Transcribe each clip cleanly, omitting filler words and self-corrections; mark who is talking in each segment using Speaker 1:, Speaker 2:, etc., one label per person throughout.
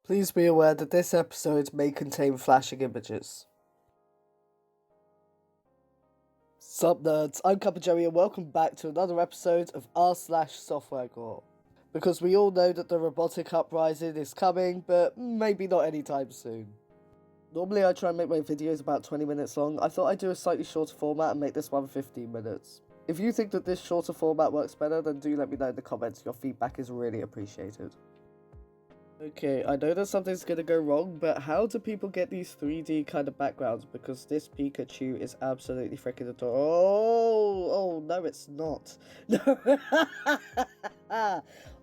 Speaker 1: Please be aware that this episode may contain flashing images. Sup nerds, I'm CuppaJoey and welcome back to another episode of r/softwaregore. Because we all know that the robotic uprising is coming, but maybe not anytime soon. Normally I try and make my videos about 20 minutes long. I thought I'd do a slightly shorter format and make this one 15 minutes. If you think that this shorter format works better, then do let me know in the comments. Your feedback is really appreciated. Okay, I know that something's gonna go wrong, but how do people get these 3D kind of backgrounds? Because this Pikachu is absolutely freaking adorable. Oh, no, it's not. No.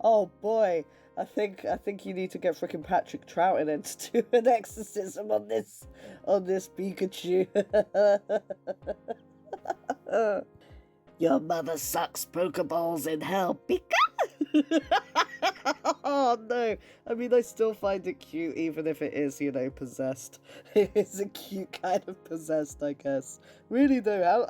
Speaker 1: Oh boy, I think you need to get freaking Patrick Troughton in to do an exorcism on this Pikachu. Your mother sucks Pokeballs in hell, Pika. Oh no, I mean I still find it cute even if it is, possessed. It's a cute kind of possessed, I guess. Really though,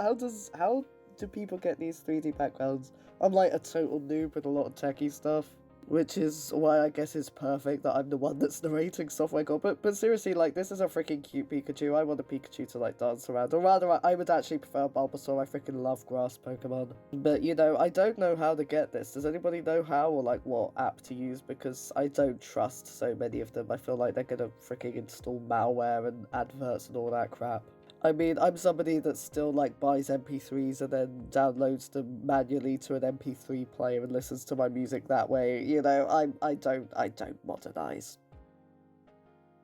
Speaker 1: how do people get these 3D backgrounds? I'm like a total noob with a lot of techie stuff. Which is why I guess it's perfect that I'm the one that's narrating Software Gore. But seriously, like, this is a freaking cute Pikachu. I want a Pikachu to, like, dance around. Or rather, I would actually prefer Bulbasaur. I freaking love grass Pokemon. But, I don't know how to get this. Does anybody know how or, like, what app to use? Because I don't trust so many of them. I feel like they're gonna freaking install malware and adverts and all that crap. I mean, I'm somebody that still, like, buys MP3s and then downloads them manually to an MP3 player and listens to my music that way. I don't modernize.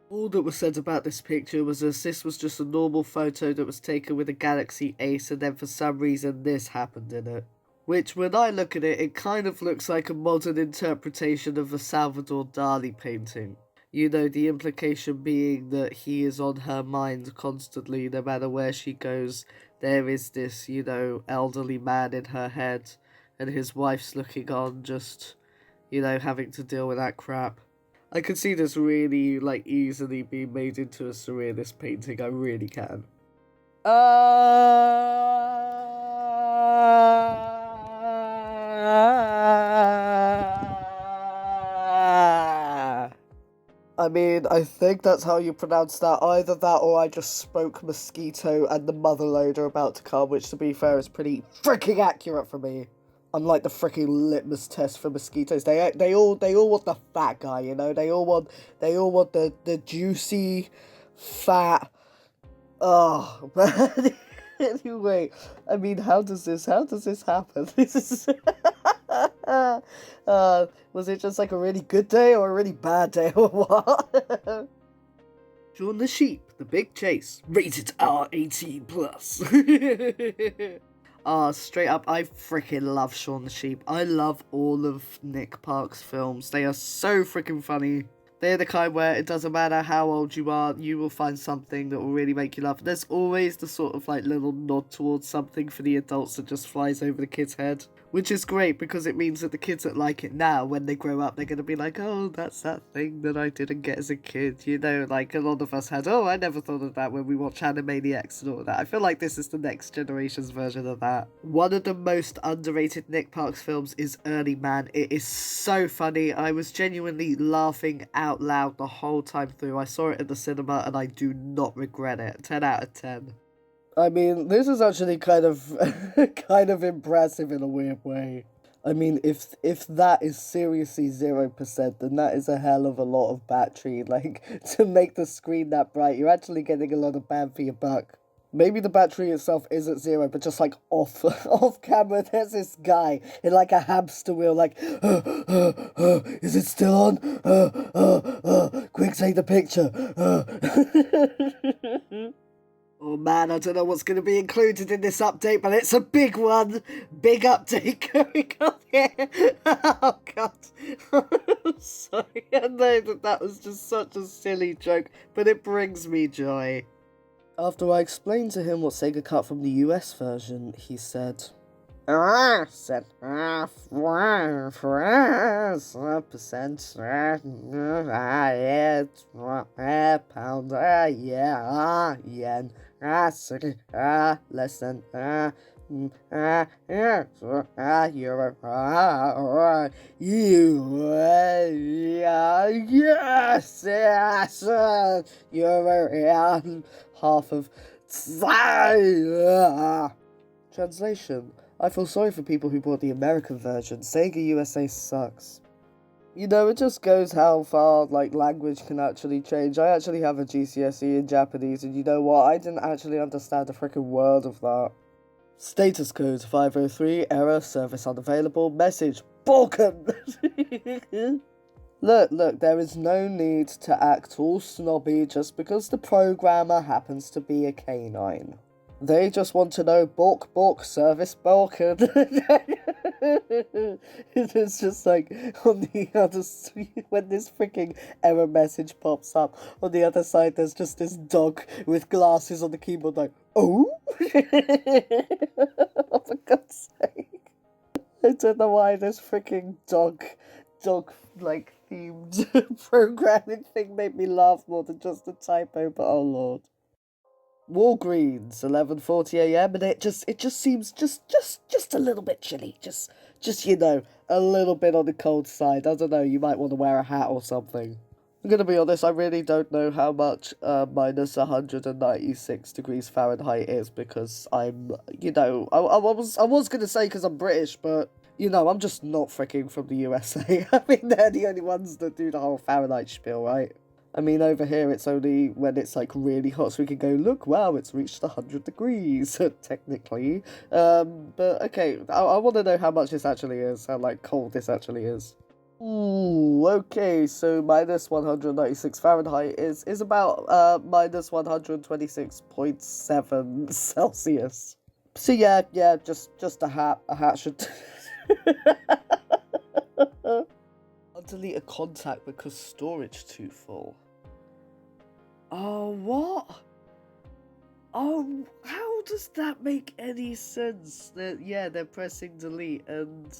Speaker 1: All that was said about this picture was that this was just a normal photo that was taken with a Galaxy Ace, and then for some reason this happened in it. Which, when I look at it, it kind of looks like a modern interpretation of a Salvador Dali painting. The implication being that he is on her mind constantly, no matter where she goes. There is this, elderly man in her head, and his wife's looking on, just, having to deal with that crap. I can see this really, easily being made into a surrealist painting. I really can. I mean, I think that's how you pronounce that. Either that or I just spoke mosquito and the motherlode are about to come, which to be fair is pretty freaking accurate for me. Unlike the freaking litmus test for mosquitoes. They all want the fat guy, They all want the juicy, fat. Oh, but anyway, I mean, how does this happen? This is was it just like a really good day or a really bad day or what? Shaun the Sheep, The Big Chase, rated R18+. Straight up, I freaking love Shaun the Sheep. I love all of Nick Park's films. They are so freaking funny. They're the kind where it doesn't matter how old you are, you will find something that will really make you laugh. There's always the sort of little nod towards something for the adults that just flies over the kid's head. Which is great because it means that the kids that like it now, when they grow up, they're going to be like, oh, that's that thing that I didn't get as a kid. A lot of us had, oh, I never thought of that when we watch Animaniacs and all that. I feel like this is the next generation's version of that. One of the most underrated Nick Park's films is Early Man. It is so funny. I was genuinely laughing out loud the whole time through. I saw it at the cinema and I do not regret it. 10 out of 10. I mean, this is actually kind of impressive in a weird way. I mean, if that is seriously 0%, then that is a hell of a lot of battery, to make the screen that bright. You're actually getting a lot of bang for your buck. Maybe the battery itself isn't 0, but just off camera, there's this guy in a hamster wheel, is it still on? Quick, take the picture. Oh man, I don't know what's going to be included in this update, but it's a big one. Big update going on here. Oh god. I'm sorry, I know that was just such a silly joke, but it brings me joy. After I explained to him what Sega cut from the US version, he said, percent, yeah, pound, yeah, yen, listen, Yes, you're half of. Translation: I feel sorry for people who bought the American version. Sega USA sucks. You know, it just goes how far, like, language can actually change. I actually have a GCSE in Japanese, and you know what? I didn't actually understand a freaking word of that. Status code 503, error, service unavailable, message, broken! Look, there is no need to act all snobby just because the programmer happens to be a canine. They just want to know, balk, balk, service broken. It's just like, on the other side, when this freaking error message pops up, on the other side there's just this dog with glasses on the keyboard like, oh? Oh, for God's sake. I don't know why this freaking dog, like, themed programming thing made me laugh more than just a typo, but oh lord. Walgreens, 11:40 a.m. and it just seems just a little bit chilly. Just you know, a little bit on the cold side. I don't know, you might want to wear a hat or something. I'm gonna be honest, I really don't know how much minus 196 degrees Fahrenheit is because I'm, you know, I was gonna say because I'm British, but you know, I'm just not freaking from the USA. I mean, they're the only ones that do the whole Fahrenheit spiel, right? I mean, over here it's only when it's like really hot, so we can go, look, wow, it's reached 100 degrees, technically. But okay, I want to know how much this actually is, how like cold this actually is. Ooh, okay, so minus 196 Fahrenheit is about minus 126.7 Celsius. So yeah, just a hat. A hat should I'll delete a contact because storage too full. Oh, what? Oh, how does that make any sense? They're pressing delete and...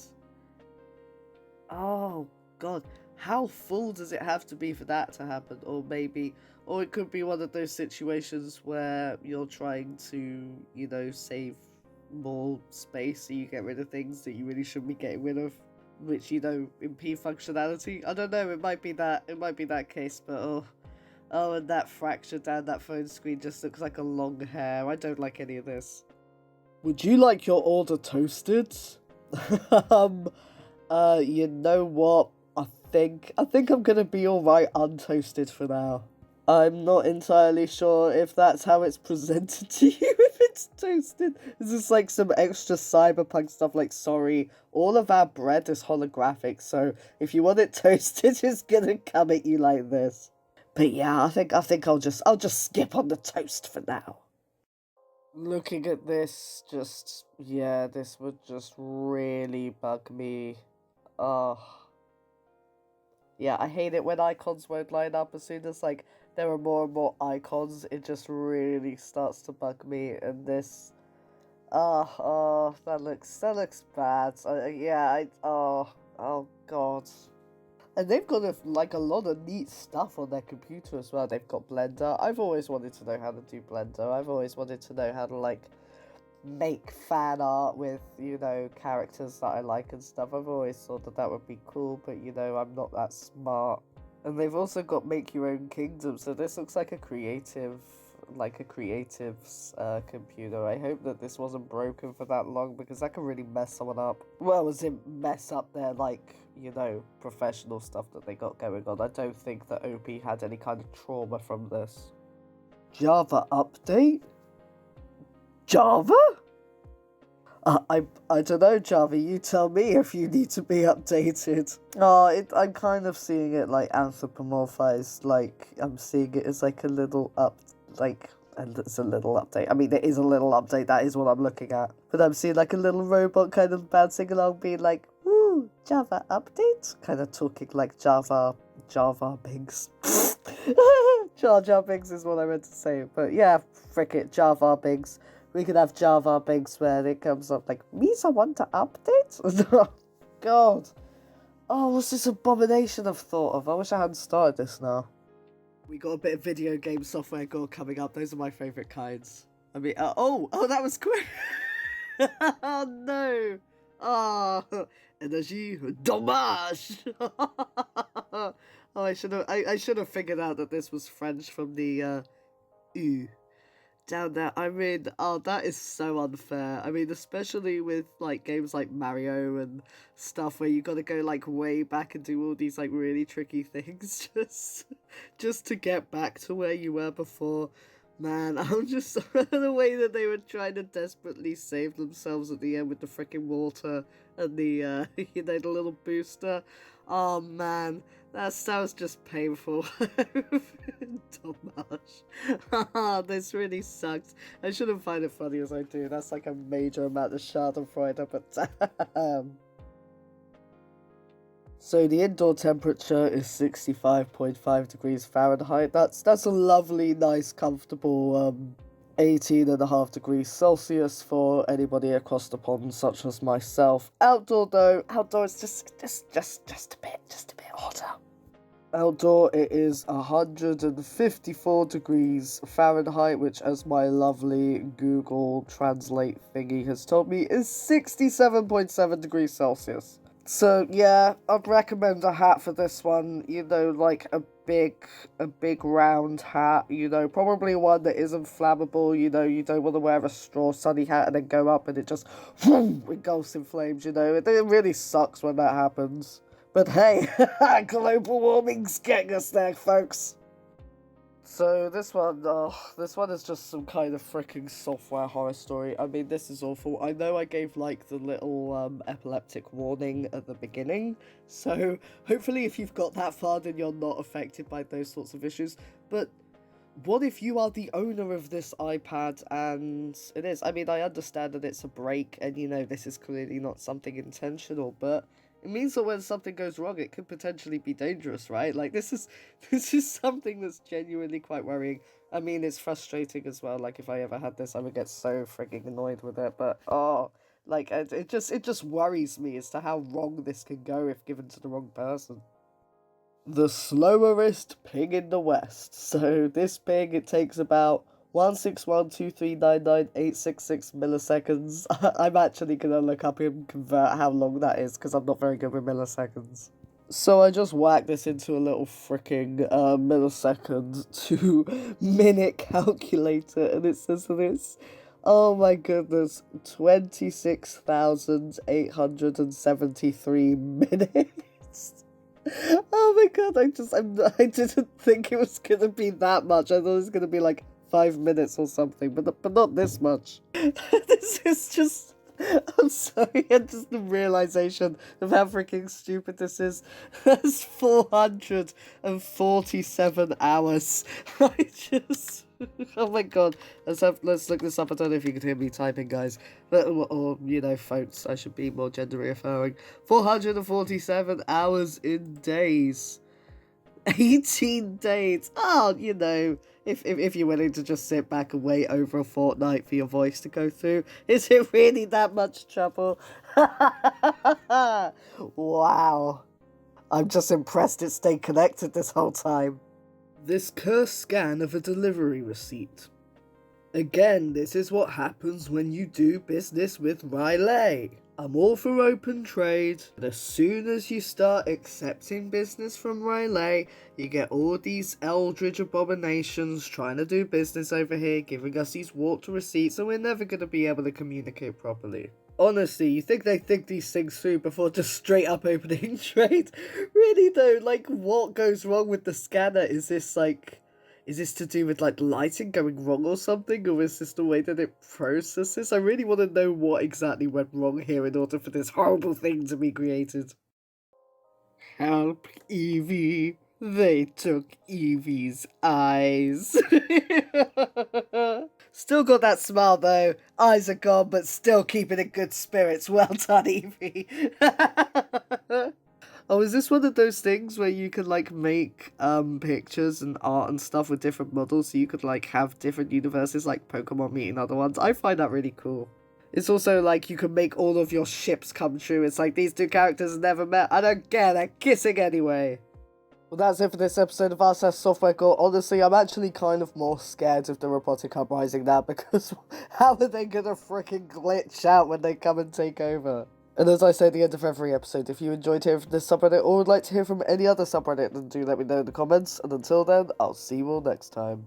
Speaker 1: Oh, God. How full does it have to be for that to happen? Or maybe... Or it could be one of those situations where you're trying to, you know, save more space so you get rid of things that you really shouldn't be getting rid of. Which, you know, impede functionality. I don't know, it might be that case, but oh, and that fracture down that phone screen just looks like a long hair. I don't like any of this. Would you like your order toasted? You know what? I think I'm gonna be alright untoasted for now. I'm not entirely sure if that's how it's presented to you, if it's toasted. This is like some extra cyberpunk stuff like, sorry, all of our bread is holographic, so if you want it toasted, it's gonna come at you like this. But yeah, I think I'll just skip on the toast for now. Looking at this, this would just really bug me. Oh. Yeah, I hate it when icons won't line up. As soon as, like, there are more and more icons, it just really starts to bug me, and this... that looks bad. Oh god. And they've got, a lot of neat stuff on their computer as well. They've got Blender. I've always wanted to know how to do Blender. I've always wanted to know how to, like, make fan art with, you know, characters that I like and stuff. I've always thought that would be cool, but, you know, I'm not that smart. And they've also got make your own kingdom, so this looks like a creative's computer. I hope that this wasn't broken for that long, because that can really mess someone up. Well, as in mess up their, like, you know, professional stuff that they got going on. I don't think that OP had any kind of trauma from this. Java update? Java? I don't know, Java, you tell me if you need to be updated. Oh, I'm kind of seeing it like anthropomorphized, like I'm seeing it as like a little and it's a little update. I mean, it is a little update, that is what I'm looking at. But I'm seeing like a little robot kind of bouncing along being like, woo, Java update? Kind of talking like Java Binks. Jar Jar Binks is what I meant to say, but yeah, frick it, Java Binks. We could have Java Binks where it comes up like, Misa want to update? God. Oh, what's this abomination I've thought of? I wish I hadn't started this now. We got a bit of video game software gore coming up. Those are my favourite kinds. I mean, that was quick. Oh no! Oh, energy, dommage! Oh, I should have figured out that this was French from the U down there. I mean, oh, that is so unfair. I mean, especially with like games like Mario and stuff where you got to go like way back and do all these like really tricky things just to get back to where you were before. Man, I'm just the way that they were trying to desperately save themselves at the end with the freaking water and the the little booster. Oh man, that was just painful. Dommage. This really sucks. I shouldn't find it funny as I do. That's like a major amount of schadenfreude, but damn. So the indoor temperature is 65.5 degrees Fahrenheit. That's a lovely, nice, comfortable 18.5 degrees Celsius for anybody across the pond, such as myself. Outdoor though, outdoor is just a bit hotter. Outdoor it is 154 degrees Fahrenheit, which, as my lovely Google Translate thingy has told me, is 67.7 degrees Celsius. So yeah, I'd recommend a hat for this one, you know, like a big round hat, you know, probably one that isn't flammable, you know, you don't want to wear a straw sunny hat and then go up and it just engulfs in flames, you know, it really sucks when that happens. But hey, global warming's getting us there, folks. So this one is just some kind of freaking software horror story. I mean, this is awful. I know I gave like the little epileptic warning at the beginning, so hopefully if you've got that far then you're not affected by those sorts of issues. But what if you are the owner of this iPad and it is? I mean, I understand that it's a break and you know this is clearly not something intentional, but it means that when something goes wrong, it could potentially be dangerous, right? Like, this is something that's genuinely quite worrying. I mean, it's frustrating as well. Like, if I ever had this, I would get so freaking annoyed with it. But, oh, like, it just worries me as to how wrong this can go if given to the wrong person. The slowest ping in the West. So, this ping, it takes about 1612399.866 milliseconds. I'm actually gonna look up and convert how long that is because I'm not very good with milliseconds. So I just whacked this into a little freaking millisecond to minute calculator and it says this. Oh my goodness, 26,873 minutes. Oh my god, I didn't think it was gonna be that much. I thought it was gonna be like 5 minutes or something, but not this much. This is just... I'm sorry, and just the realization of how freaking stupid this is. That's 447 hours. I just... Oh my god. Let's look this up. I don't know if you can hear me typing, guys. Or, you know, folks, I should be more gender referring. 447 hours in days. 18 days. Oh, you know, if you're willing to just sit back and wait over a fortnight for your voice to go through, is it really that much trouble? Wow. I'm just impressed it stayed connected this whole time. This cursed scan of a delivery receipt. Again, this is what happens when you do business with Riley. I'm all for open trade, but as soon as you start accepting business from Riley, you get all these eldritch abominations trying to do business over here, giving us these warped receipts, and we're never going to be able to communicate properly. Honestly, you think they think these things through before just straight up opening trade? Really though, like, what goes wrong with the scanner? Is this to do with, like, lighting going wrong or something? Or is this the way that it processes? I really want to know what exactly went wrong here in order for this horrible thing to be created. Help, Evie. They took Evie's eyes. Still got that smile, though. Eyes are gone, but still keeping in good spirits. Well done, Evie. Oh, is this one of those things where you can, like, make, pictures and art and stuff with different models, so you could, like, have different universes, like Pokemon meeting other ones? I find that really cool. It's also, like, you can make all of your ships come true. It's like, these two characters never met. I don't care, they're kissing anyway. Well, that's it for this episode of RSS Software Gore. Honestly, I'm actually kind of more scared of the robotic uprising now, because how are they gonna fricking glitch out when they come and take over? And as I say at the end of every episode, if you enjoyed hearing from this subreddit or would like to hear from any other subreddit, then do let me know in the comments. And until then, I'll see you all next time.